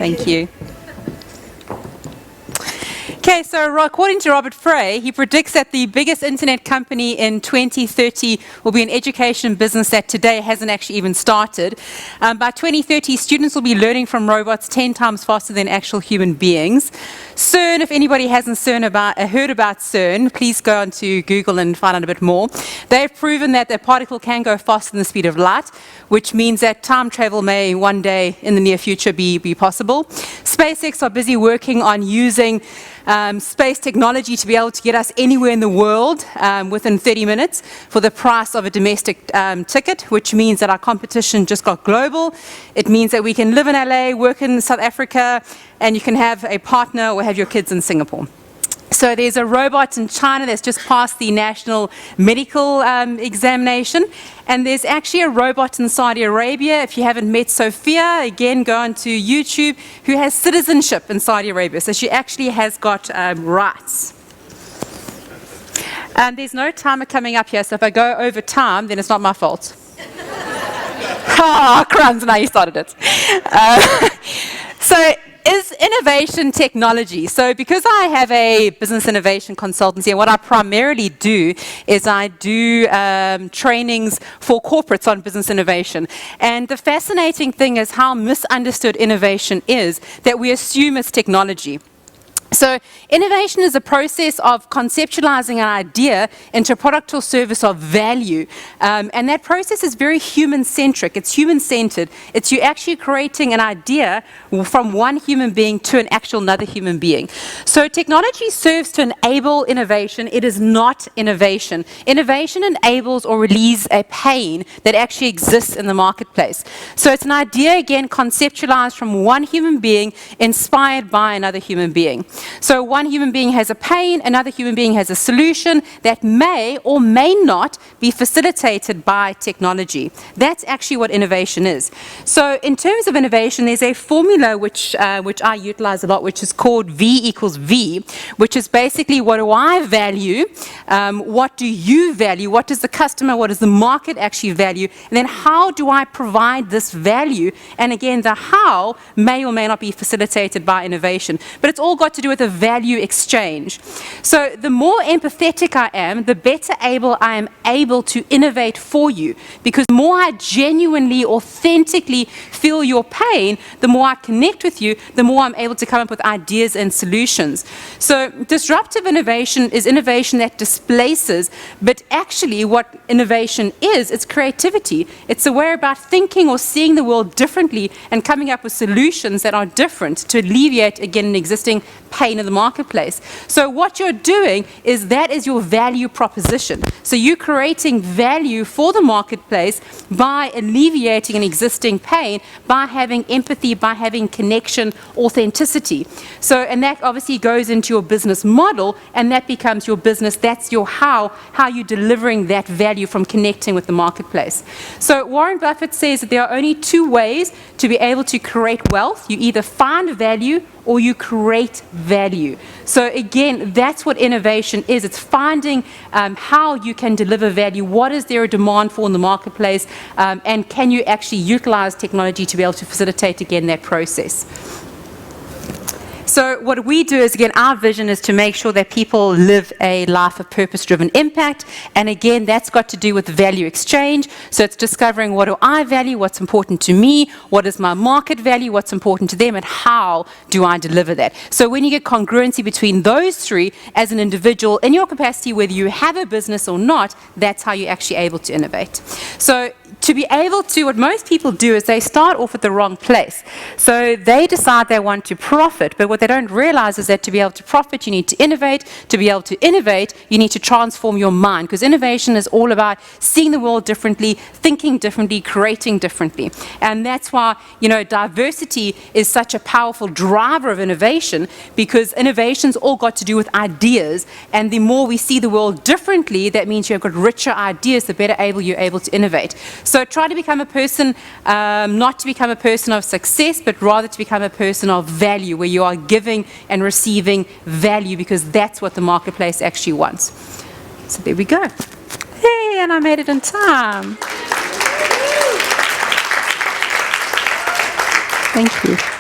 Thank you. Okay, so according to Robert Frey, he predicts that the biggest internet company in 2030 will be an education business that today hasn't actually even started. By 2030, students will be learning from robots 10 times faster than actual human beings. CERN, if anybody hasn't heard about CERN, please go onto Google and find out a bit more. They've proven that a particle can go faster than the speed of light, which means that time travel may one day in the near future be possible. SpaceX are busy working on using space technology to be able to get us anywhere in the world within 30 minutes for the price of a domestic ticket, which means that our competition just got global. It means that we can live in LA, work in South Africa, and you can have a partner or have your kids in Singapore. So there's a robot in China that's just passed the national medical examination, and there's actually a robot in Saudi Arabia. If you haven't met Sophia, again, go onto YouTube, who has citizenship in Saudi Arabia. So she actually has got rights. And there's no timer coming up here, so if I go over time, then it's not my fault. Crumbs, now you started it. So is innovation technology? So because I have a business innovation consultancy, and what I primarily do is I do trainings for corporates on business innovation. And the fascinating thing is how misunderstood innovation is, that we assume it's technology. So innovation is a process of conceptualizing an idea into a product or service of value. And that process is very human-centric. It's human-centered. It's you actually creating an idea from one human being to an actual another human being. So technology serves to enable innovation. It is not innovation. Innovation enables or relieves a pain that actually exists in the marketplace. So it's an idea, again, conceptualized from one human being, inspired by another human being. So one human being has a pain, another human being has a solution that may or may not be facilitated by technology. That's actually what innovation is. So in terms of innovation, there's a formula which I utilize a lot, which is called V equals V, which is basically, what do I value? What do you value? What does the customer, what does the market actually value? And then how do I provide this value? And again, the how may or may not be facilitated by innovation. But it's all got to do with a value exchange. So the more empathetic I am, the better I am able to innovate for you, because the more I genuinely, authentically feel your pain, the more I connect with you, the more I'm able to come up with ideas and solutions. So disruptive innovation is innovation that displaces, but actually what innovation is, it's creativity. It's a way about thinking or seeing the world differently and coming up with solutions that are different to alleviate, again, an existing pain in the marketplace. So what you're doing is that is your value proposition. So you're creating value for the marketplace by alleviating an existing pain, by having empathy, by having connection, authenticity. So, and that obviously goes into your business model, and that becomes your business. That's your how you're delivering that value from connecting with the marketplace. So Warren Buffett says that there are only two ways to be able to create wealth. You either find value or you create value. So again, that's what innovation is. It's finding how you can deliver value. What is there a demand for in the marketplace? And can you actually utilize technology to be able to facilitate, again, that process? So what we do is, again, our vision is to make sure that people live a life of purpose-driven impact. And again, that's got to do with value exchange. So it's discovering, what do I value, what's important to me, what is my market value, what's important to them, and how do I deliver that? So when you get congruency between those three as an individual in your capacity, whether you have a business or not, that's how you're actually able to innovate. So to be able to, what most people do is they start off at the wrong place. So they decide they want to profit, but what they don't realize is that to be able to profit, you need to innovate. To be able to innovate, you need to transform your mind, because innovation is all about seeing the world differently, thinking differently, creating differently. And that's why, diversity is such a powerful driver of innovation, because innovation's all got to do with ideas. And the more we see the world differently, that means you've got richer ideas, the better you're able to innovate. So try to become a person, not to become a person of success, but rather to become a person of value, where you are giving and receiving value, because that's what the marketplace actually wants. So there we go. Hey, and I made it in time. Thank you.